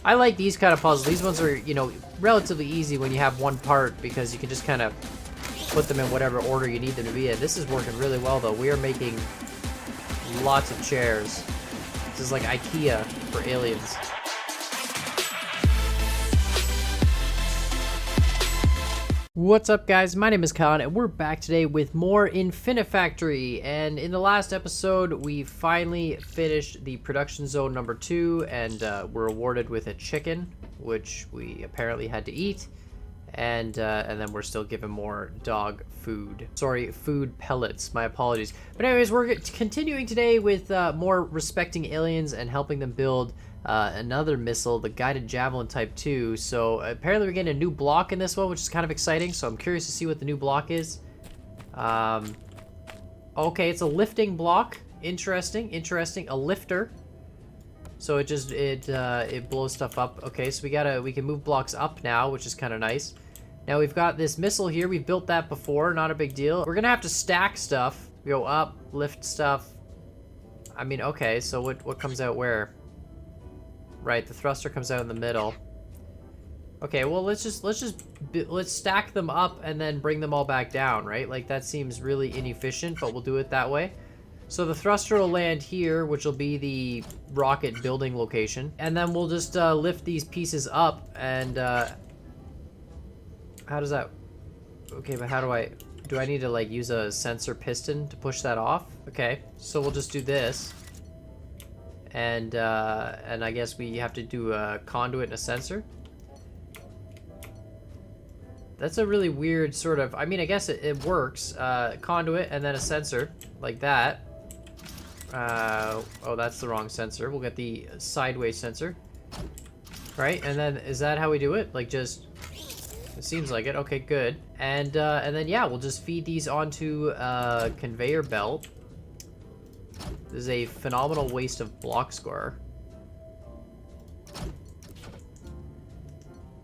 I like these kind of puzzles. These ones are, you know, relatively easy when you have one part because you can just kind of put them in whatever order you need them to be in. This is working really well, though. We are making lots of chairs. This is like IKEA for aliens. What's up, guys? My name is Colin, and we're back today with more Infinifactory. And in the last episode, we finally finished the production zone number 2, and were awarded with a chicken, which we apparently had to eat. And then we're still given more dog food. Sorry, food pellets. My apologies. But anyways, we're continuing today with more respecting aliens and helping them build another missile, the guided Javelin Type 2. So apparently we're getting a new block in this one, which is kind of exciting. So I'm curious to see what the new block is. Okay, it's a lifting block. Interesting. A lifter. So it blows stuff up. Okay, so we can move blocks up now, which is kind of nice. Now we've got this missile here. We've built that before, not a big deal. We're gonna have to stack stuff. Go up, lift stuff. I mean, okay, so what comes out where? Right, the thruster comes out in the middle. Okay, well let's stack them up and then bring them all back down, right? Like that seems really inefficient, but we'll do it that way. So the thruster will land here, which will be the rocket building location. And then we'll just lift these pieces up and how does that... Okay, but how do I need to like use a sensor piston to push that off? Okay, so we'll just do this. And I guess we have to do a conduit and a sensor. That's a really weird sort of... I mean, I guess it works. Conduit and then a sensor like that. Oh, that's the wrong sensor. We'll get the sideways sensor. Right, and then is that how we do it? Like just... It seems like it. Okay, good. And then yeah, we'll just feed these onto a conveyor belt. This is a phenomenal waste of block score.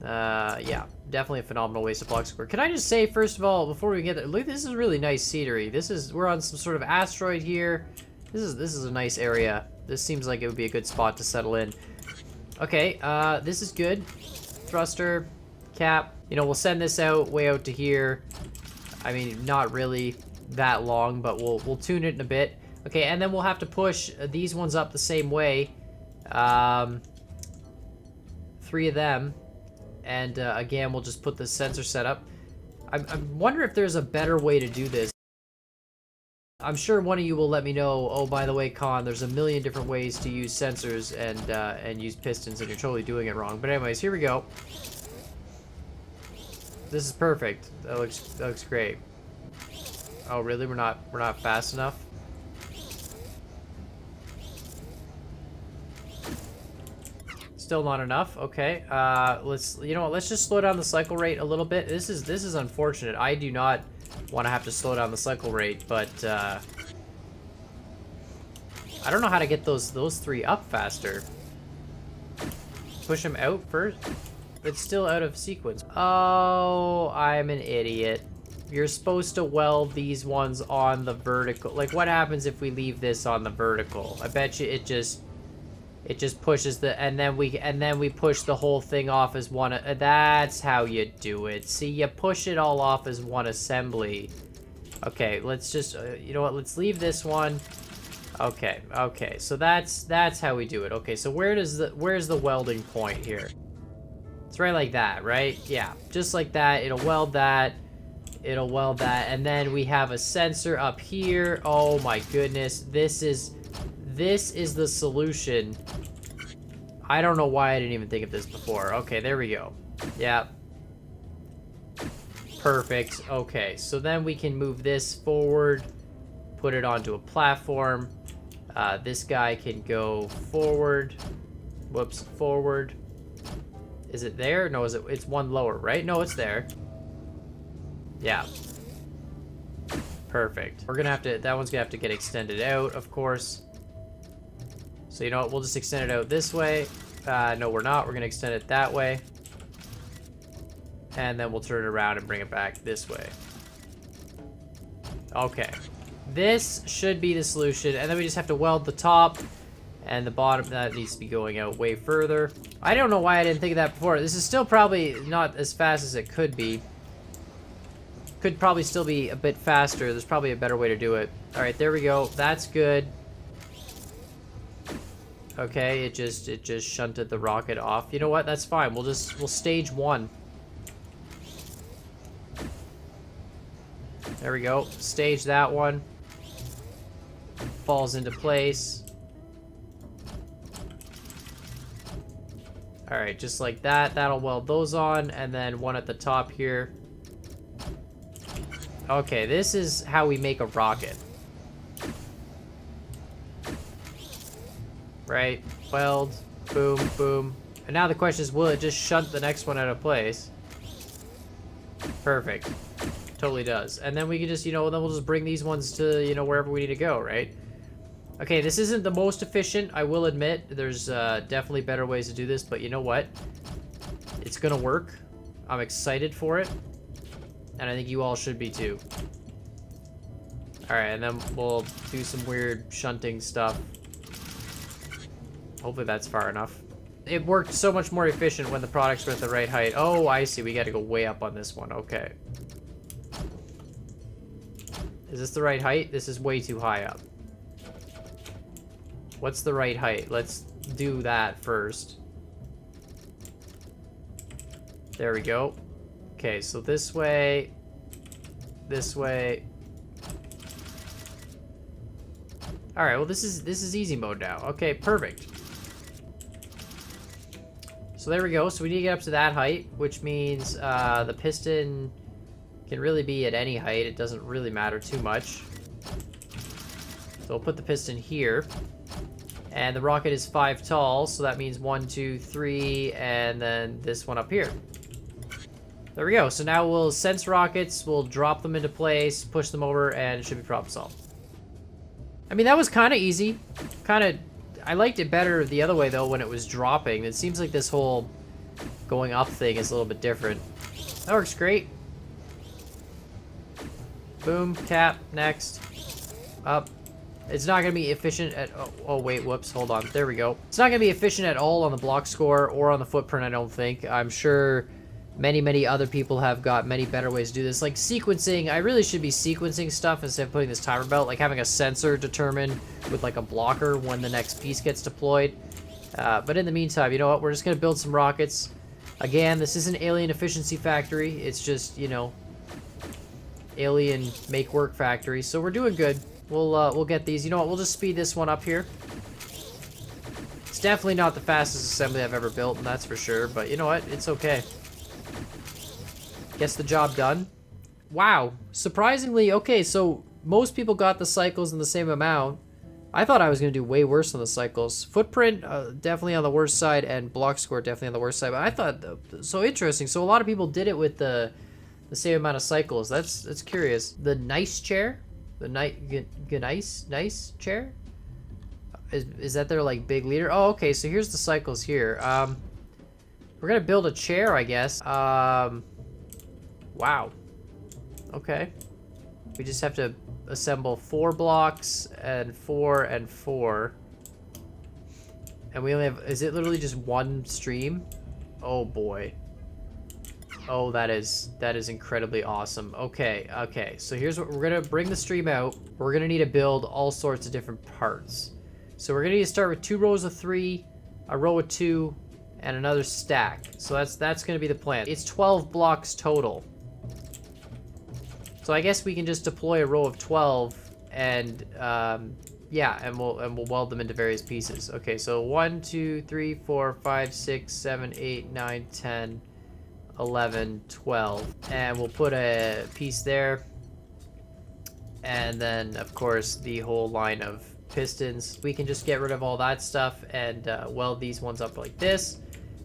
Yeah, definitely a phenomenal waste of block score. Can I just say, first of all, before we get there, look, this is really nice scenery. We're on some sort of asteroid here. This is a nice area. This seems like it would be a good spot to settle in. Okay, this is good. Thruster, cap. You know, we'll send this out way out to here. I mean, not really that long, but we'll tune it in a bit. Okay, and then we'll have to push these ones up the same way. 3 of them. And again, we'll just put the sensor setup. I wonder if there's a better way to do this. I'm sure one of you will let me know, oh, by the way, Con, there's a million different ways to use sensors and use pistons, and you're totally doing it wrong. But anyways, here we go. This is perfect. That looks great. Oh, really? We're not fast enough? Still not enough. Okay. Let's just slow down the cycle rate a little bit. This is unfortunate. I do not want to have to slow down the cycle rate, but I don't know how to get those 3 up faster. Push them out first. It's still out of sequence. Oh, I'm an idiot. You're supposed to weld these ones on the vertical. Like, what happens if we leave this on the vertical? I bet you it just pushes the, and then we push the whole thing off as one. That's how you do it. See, you push it all off as one assembly. Okay, let's just, you know what? Let's leave this one. Okay, so that's how we do it. Okay, so where's the welding point here? It's right like that, right? Yeah, just like that. It'll weld that. And then we have a sensor up here. Oh my goodness, this is the solution. I don't know why I didn't even think of this before. Okay, there we go. Yeah. Perfect. Okay, so then we can move this forward, put it onto a platform. This guy can go forward. Whoops, forward. Is it there? No, it's one lower, right? No, it's there. Yeah. Perfect. We're gonna have to, that one's gonna have to get extended out, of course. So you know what, we'll just extend it out this way. No, we're not. We're gonna extend it that way. And then we'll turn it around and bring it back this way. Okay. This should be the solution. And then we just have to weld the top And the bottom, that needs to be going out way further. I don't know why I didn't think of that before. This is still probably not as fast as it could be. Could probably still be a bit faster. There's probably a better way to do it. All right, there we go. That's good. Okay, it just shunted the rocket off. You know what? That's fine. We'll stage 1. There we go. Stage that one. Falls into place. All right, just like that. That'll weld those on, and then one at the top here. Okay, this is how we make a rocket. Right, weld, boom, boom. And now the question is, will it just shunt the next one out of place? Perfect. Totally does. And then we can just, you know, then we'll just bring these ones to, you know, wherever we need to go, right? Okay, this isn't the most efficient, I will admit. There's definitely better ways to do this, but you know what? It's gonna work. I'm excited for it. And I think you all should be too. Alright, and then we'll do some weird shunting stuff. Hopefully that's far enough. It worked so much more efficient when the products were at the right height. Oh, I see. We got to go way up on this one. Okay. Is this the right height? This is way too high up. What's the right height? Let's do that first. There we go. Okay, so this way. This way. Alright, well this is easy mode now. Okay, perfect. So there we go. So we need to get up to that height, which means the piston can really be at any height. It doesn't really matter too much. So we'll put the piston here. And the rocket is 5 tall, so that means 1, 2, 3, and then this one up here. There we go. So now we'll sense rockets, we'll drop them into place, push them over, and it should be problem solved. I mean, that was kind of easy. I liked it better the other way, though, when it was dropping. It seems like this whole going up thing is a little bit different. That works great. Boom, tap, next. Up. It's not going to be efficient at... Oh, wait, whoops, hold on. There we go. It's not going to be efficient at all on the block score or on the footprint, I don't think. I'm sure many other people have got many better ways to do this. Like sequencing, I really should be sequencing stuff instead of putting this timer belt. Like having a sensor determine with like a blocker when the next piece gets deployed. But in the meantime, you know what? We're just going to build some rockets. Again, this isn't Alien Efficiency Factory. It's just, you know, Alien Make Work Factory. So we're doing good. We'll get these. You know what? We'll just speed this one up here. It's definitely not the fastest assembly I've ever built, and that's for sure. But you know what? It's okay. Gets the job done. Wow. Surprisingly, okay, so most people got the cycles in the same amount. I thought I was going to do way worse on the cycles. Footprint, definitely on the worst side, and block score definitely on the worst side. But I thought, so interesting. So a lot of people did it with the same amount of cycles. That's curious. The nice chair? The nice chair? Is that their, like, big leader? Oh, okay, so here's the cycles here. We're going to build a chair, I guess. Wow. Okay. We just have to assemble 4 blocks and 4 and 4. And we only have... Is it literally just one stream? Oh, boy. Oh, that is incredibly awesome. Okay, okay. So here's what... We're going to bring the stream out. We're going to need to build all sorts of different parts. So we're going to need to start with 2 rows of 3, a row of 2, and another stack. So that's going to be the plan. It's 12 blocks total. So I guess we can just deploy a row of 12 and yeah, and we'll weld them into various pieces. Okay, so 1, 2, 3, 4, 5, 6, 7, 8, 9, 10, 11, 12. And we'll put a piece there. And then of course the whole line of pistons. We can just get rid of all that stuff and weld these ones up like this.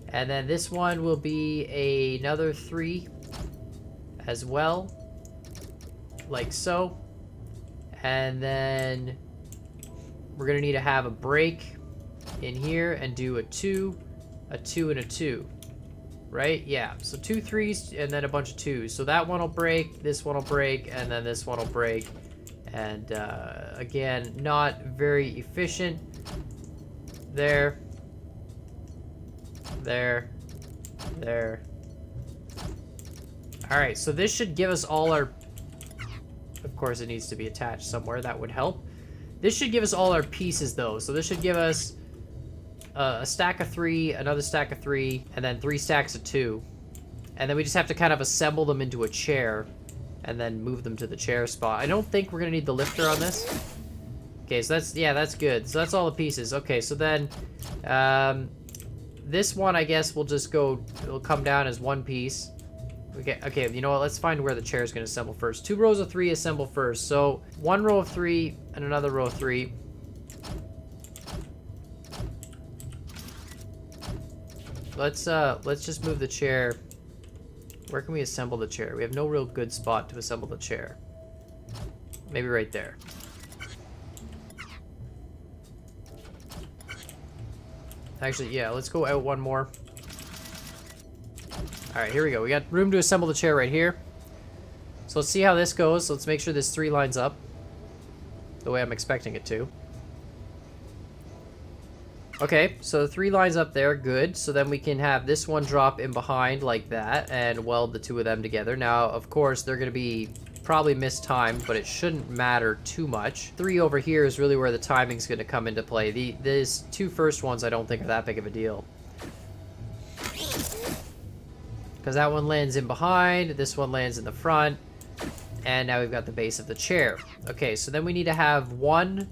And then this one will be another 3 as well. Like so. And then we're gonna need to have a break in here and do a 2, a 2, and a 2. Right? Yeah. So 2 3s and then a bunch of 2s. So that one will break, this one will break, and then this one will break. And again, not very efficient. There. Alright, so this should give us all our... Of course, it needs to be attached somewhere. That would help. This should give us all our pieces, though. So this should give us a stack of 3, another stack of 3, and then 3 stacks of 2. And then we just have to kind of assemble them into a chair and then move them to the chair spot. I don't think we're going to need the lifter on this. Okay, so that's... Yeah, that's good. So that's all the pieces. Okay, so then... this one, I guess, will just go... It'll come down as one piece. Okay, you know what? Let's find where the chair is going to assemble first. 2 rows of 3 assemble first. So 1 row of 3 and another row of 3. Let's just move the chair. Where can we assemble the chair? We have no real good spot to assemble the chair. Maybe right there. Actually, yeah, let's go out one more. Alright, here we go. We got room to assemble the chair right here. So let's see how this goes. So let's make sure this 3 lines up the way I'm expecting it to. Okay, so 3 lines up there, good. So then we can have this one drop in behind like that and weld the 2 of them together. Now, of course, they're going to be probably mistimed, but it shouldn't matter too much. 3 over here is really where the timing's going to come into play. These 2 first ones I don't think are that big of a deal. Because that one lands in behind, this one lands in the front, and now we've got the base of the chair. Okay, so then we need to have one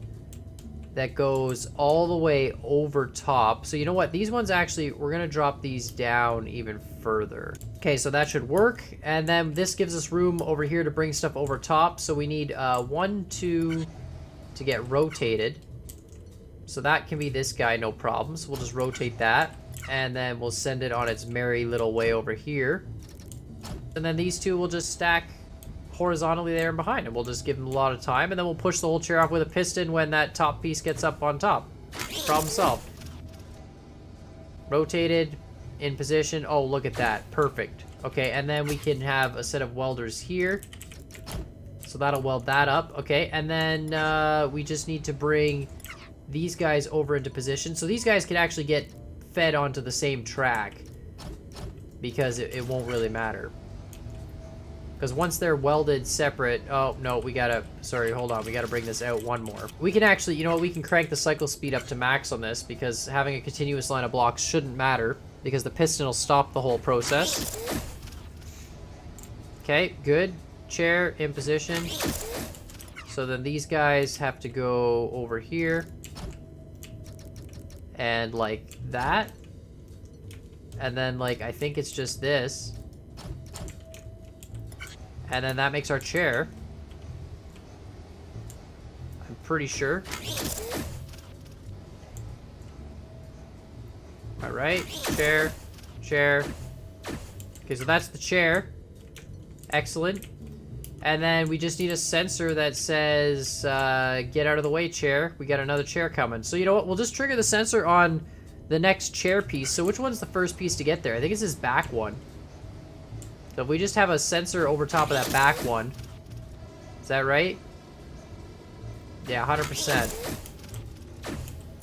that goes all the way over top. So you know what? These ones actually, we're going to drop these down even further. Okay, so that should work. And then this gives us room over here to bring stuff over top. So we need 1, 2 to get rotated. So that can be this guy, no problem. So we'll just rotate that. And then we'll send it on its merry little way over here. And then these 2 will just stack horizontally there and behind, and we'll just give them a lot of time, and then we'll push the whole chair off with a piston when that top piece gets up on top. Problem solved. Rotated, in position. Oh, look at that. Perfect. Okay, and then we can have a set of welders here. So that'll weld that up. Okay, and then we just need to bring these guys over into position. So these guys can actually get fed onto the same track because it won't really matter. Because once they're welded separate... Oh, no, we gotta... Sorry, hold on. We gotta bring this out one more. We can actually... You know what? We can crank the cycle speed up to max on this because having a continuous line of blocks shouldn't matter because the piston will stop the whole process. Okay, good. Chair in position. So then these guys have to go over here. And like that. And then like, I think it's just this. And then that makes our chair. I'm pretty sure. Alright, chair, chair. Okay, so that's the chair. Excellent. And then we just need a sensor that says, get out of the way, chair. We got another chair coming. So you know what? We'll just trigger the sensor on the next chair piece. So which one's the first piece to get there? I think it's this back one. So if we just have a sensor over top of that back one. Is that right? Yeah, 100%.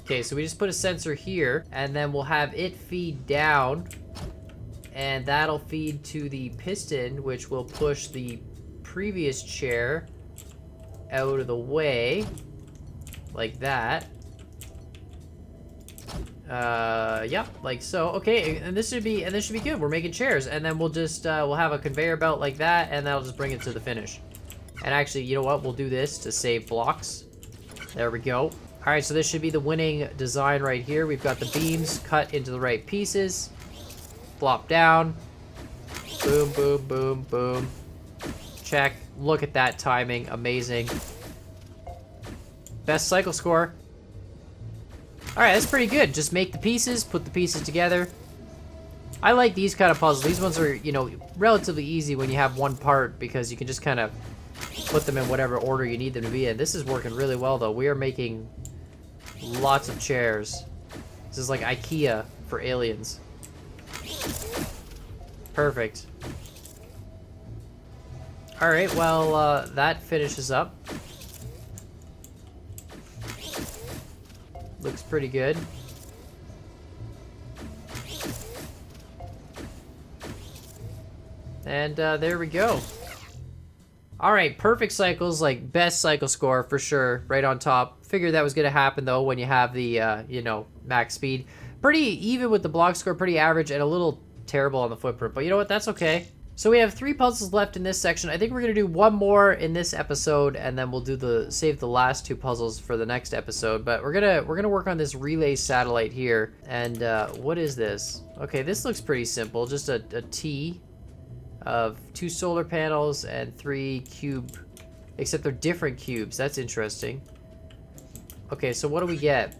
Okay, so we just put a sensor here, and then we'll have it feed down. And that'll feed to the piston, which will push the previous chair out of the way. Like that. Yep, like so. Okay, and this should be good. We're making chairs, and then we'll just we'll have a conveyor belt like that, and that'll just bring it to the finish. And actually, you know what? We'll do this to save blocks. There we go. All right, so this should be the winning design right here. We've got the beams cut into the right pieces. Flop down. Boom, boom, boom, boom. Check. Look at that timing. Amazing. Best cycle score. Alright, that's pretty good. Just make the pieces, put the pieces together. I like these kind of puzzles. These ones are, you know, relatively easy when you have one part because you can just kind of put them in whatever order you need them to be in. This is working really well, though. We are making lots of chairs. This is like IKEA for aliens. Perfect. Alright, well, that finishes up. Looks pretty good. And there we go. All right, perfect cycles, like best cycle score for sure, right on top. Figured that was gonna happen though when you have the, you know, max speed. Pretty even with the block score, pretty average, and a little terrible on the footprint, but you know what, that's okay. So we have 3 puzzles left in this section. I think we're gonna do one more in this episode, and then we'll do save the last 2 puzzles for the next episode. But we're gonna work on this relay satellite here. And what is this? Okay, this looks pretty simple. Just a T of 2 solar panels and 3 cube, except they're different cubes. That's interesting. Okay, so what do we get?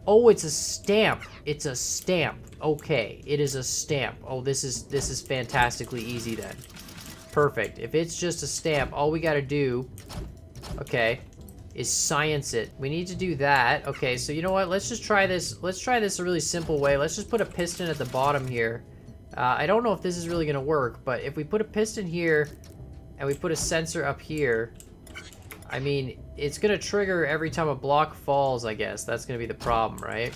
Oh, it's a stamp. It's a stamp. Okay, it is a stamp. Oh, this is fantastically easy then. Perfect. If it's just a stamp, all we gotta do, okay, is science it. We need to do that. Okay, so you know what? Let's just try this. Let's try this a really simple way. Let's just put a piston at the bottom here. I don't know if this is really gonna work, but if we put a piston here and we put a sensor up here, I mean, it's gonna trigger every time a block falls, I guess. That's gonna be the problem, right?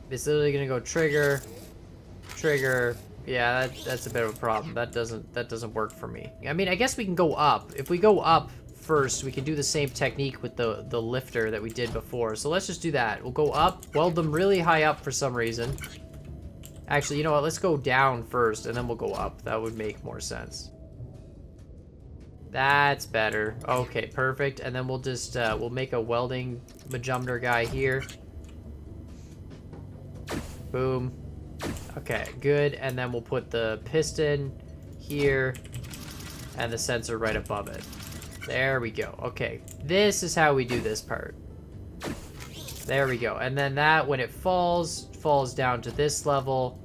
It's literally gonna go trigger, trigger. Yeah, that's a bit of a problem. That doesn't work for me. I mean, I guess we can go up. If we go up first, we can do the same technique with the lifter that we did before. So let's just do that. We'll go up, weld them really high up for some reason. Actually, you know what? Let's go down first, and then we'll go up. That would make more sense. That's better. Okay, perfect. And then we'll just, we'll make a welding majumder guy here. Boom. Okay, good. And then we'll put the piston here and the sensor right above it. There we go. Okay, this is how we do this part. There we go. And then that, when it falls down to this level,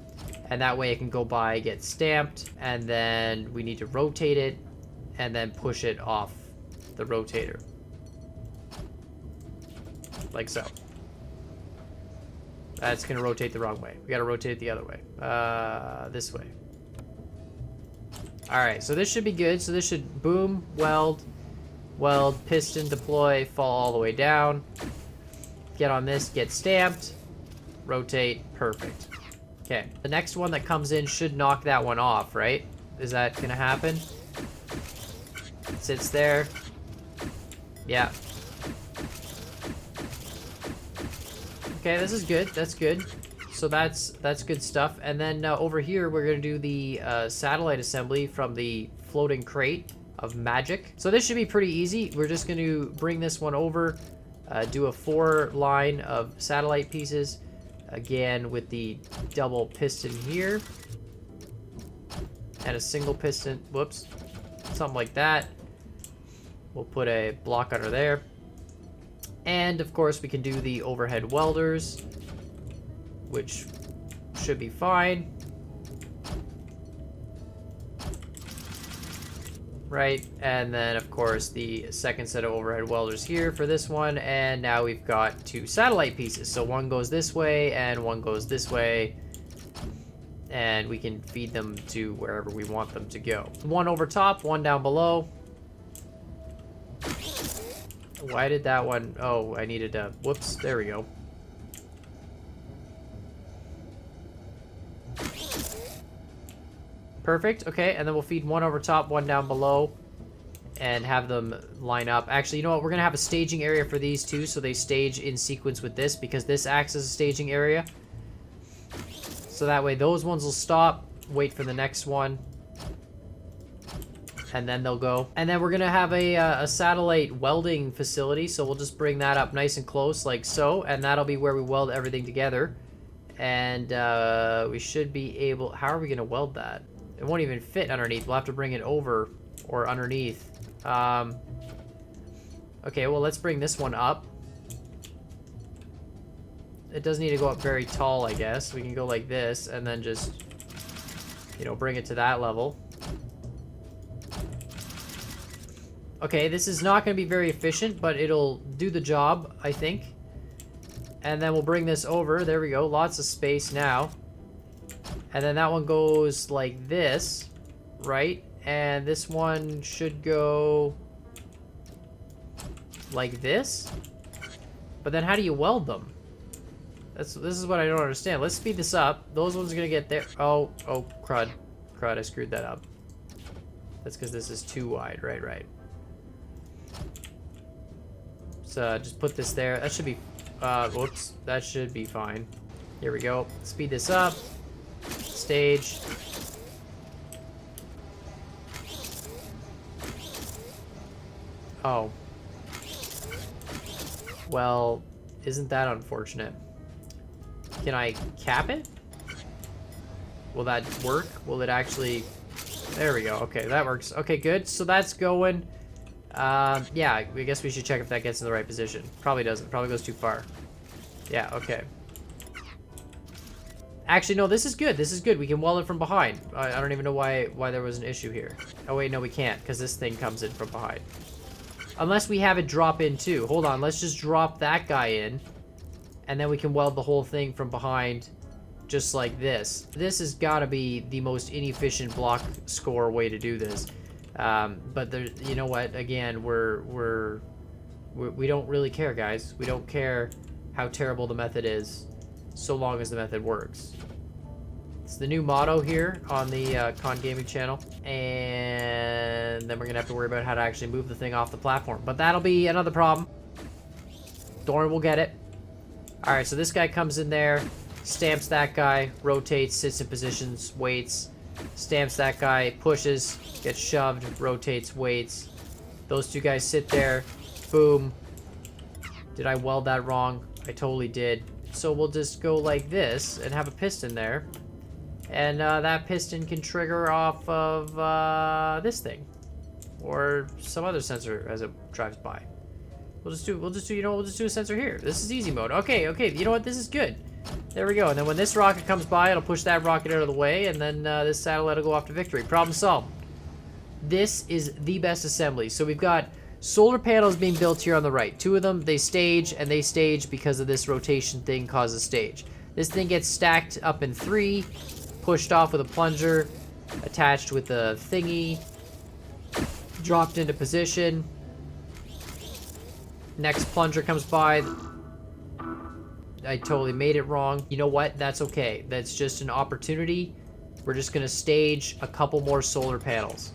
and that way it can go by, get stamped, and then we need to rotate it, and then push it off the rotator. Like so. That's gonna rotate the wrong way. We gotta rotate it the other way. This way. Alright, so this should be good. So this should boom, weld, piston, deploy, fall all the way down. Get on this, get stamped, rotate, perfect. Okay, the next one that comes in should knock that one off, right? Is that gonna happen? It sits there. Yeah. Okay, this is good. That's good. So that's good stuff. And then over here, we're gonna do the satellite assembly from the floating crate of magic. So this should be pretty easy. We're just gonna bring this one over, do a 4 line of satellite pieces, again with the double piston here, and a single piston. Whoops, something like that. We'll put a block under there. And of course we can do the overhead welders, which should be fine. Right, and then of course the second set of overhead welders here for this one, and now we've got 2 satellite pieces. So one goes this way and one goes this way, and we can feed them to wherever we want them to go. One over top, one down below. Why did that one... Oh, I needed a... Whoops, there we go. Perfect, okay, and then we'll feed one over top, one down below, and have them line up. Actually, you know what? We're going to have a staging area for these two, so they stage in sequence with this, because this acts as a staging area. So that way those ones will stop, wait for the next one, and then they'll go. And then we're gonna have a satellite welding facility, so we'll just bring that up nice and close like so, and that'll be where we weld everything together. And we should be able... How are we gonna weld that? It won't even fit underneath. We'll have to bring it over or underneath. Okay, well, let's bring this one up. It doesn't need to go up very tall, I guess. We can go like this and then just, you know, bring it to that level. Okay, this is not going to be very efficient, but it'll do the job, I think. And then we'll bring this over. There we go. Lots of space now. And then that one goes like this, right? And this one should go like this. But then how do you weld them? This is what I don't understand. Let's speed this up. Those ones are gonna get there. Oh, crud. Crud, I screwed that up. That's because this is too wide. Right. So just put this there. That should be, whoops. That should be fine. Here we go. Speed this up. Stage. Oh. Well, isn't that unfortunate? Can I cap it? Will that work? Will it actually... There we go. Okay, that works. Okay, good. So that's going. Yeah, I guess we should check if that gets in the right position. Probably doesn't. Probably goes too far. Yeah, okay. Actually, no, this is good. This is good. We can weld it from behind. I don't even know why there was an issue here. Oh, wait, no, we can't, because this thing comes in from behind. Unless we have it drop in, too. Hold on, let's just drop that guy in, and then we can weld the whole thing from behind, just like this. This has got to be the most inefficient block score way to do this. But there, you know what? Again, we don't really care, guys. We don't care how terrible the method is, so long as the method works. It's the new motto here on the Con Gaming channel, and then we're gonna have to worry about how to actually move the thing off the platform. But that'll be another problem. Doran will get it. All right, so this guy comes in there, stamps that guy, rotates, sits in positions, waits, stamps that guy, pushes, gets shoved, rotates, waits. Those two guys sit there, boom. Did I weld that wrong? I totally did. So we'll just go like this and have a piston there. And that piston can trigger off of this thing. Or some other sensor as it drives by. We'll just do a sensor here. This is easy mode. Okay, you know what? This is good. There we go. And then when this rocket comes by, it'll push that rocket out of the way, and then this satellite will go off to victory. Problem solved. This is the best assembly. So we've got solar panels being built here on the right. Two of them, they stage, and they stage because of this rotation thing causes stage. This thing gets stacked up in 3, pushed off with a plunger, attached with a thingy, dropped into position. Next plunger comes by. I totally made it wrong. You know what? That's okay. That's just an opportunity. We're just going to stage a couple more solar panels.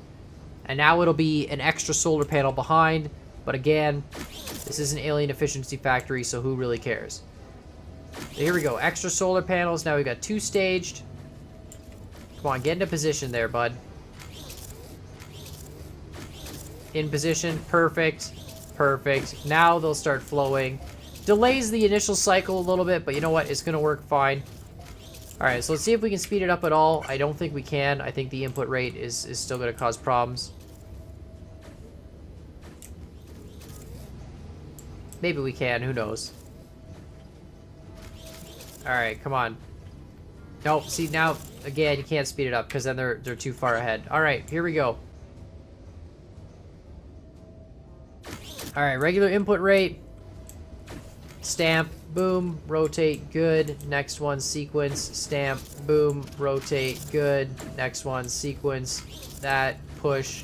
And now it'll be an extra solar panel behind. But again, this is an alien efficiency factory, so who really cares? So here we go. Extra solar panels. Now we've got 2 staged. Come on, get into position there, bud. In position. Perfect. Perfect. Now they'll start flowing. Delays the initial cycle a little bit, but you know what? It's going to work fine. Alright, so let's see if we can speed it up at all. I don't think we can. I think the input rate is still going to cause problems. Maybe we can. Who knows? Alright, come on. Nope, see, now, again, you can't speed it up because then they're too far ahead. Alright, here we go. Alright, regular input rate. Stamp, boom, rotate, good. Next one, sequence, stamp, boom, rotate, good. Next one, sequence, that, push,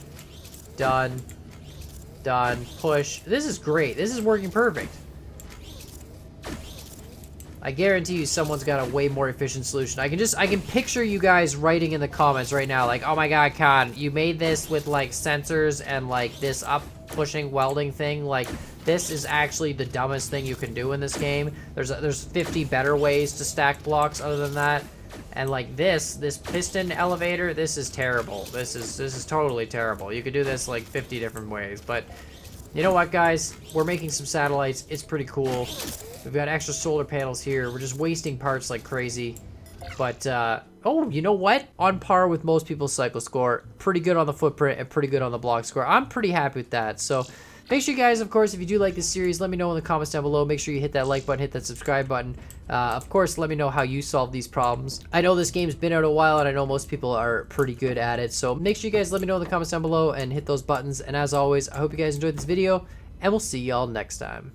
done, push. This is great. This is working perfect. I guarantee you someone's got a way more efficient solution. I can picture you guys writing in the comments right now, like, oh my god, Con, you made this with, like, sensors and, like, this up pushing welding thing. Like, this is actually the dumbest thing you can do in this game. There's 50 better ways to stack blocks other than that. And like this piston elevator, this is terrible. This is totally terrible. You could do this like 50 different ways. But you know what, guys? We're making some satellites. It's pretty cool. We've got extra solar panels here. We're just wasting parts like crazy. But oh, you know what? On par with most people's cycle score. Pretty good on the footprint and pretty good on the block score. I'm pretty happy with that. So make sure you guys, of course, if you do like this series, let me know in the comments down below. Make sure you hit that like button, hit that subscribe button. Of course, let me know how you solve these problems. I know this game's been out a while, and I know most people are pretty good at it. So make sure you guys let me know in the comments down below and hit those buttons. And as always, I hope you guys enjoyed this video, and we'll see y'all next time.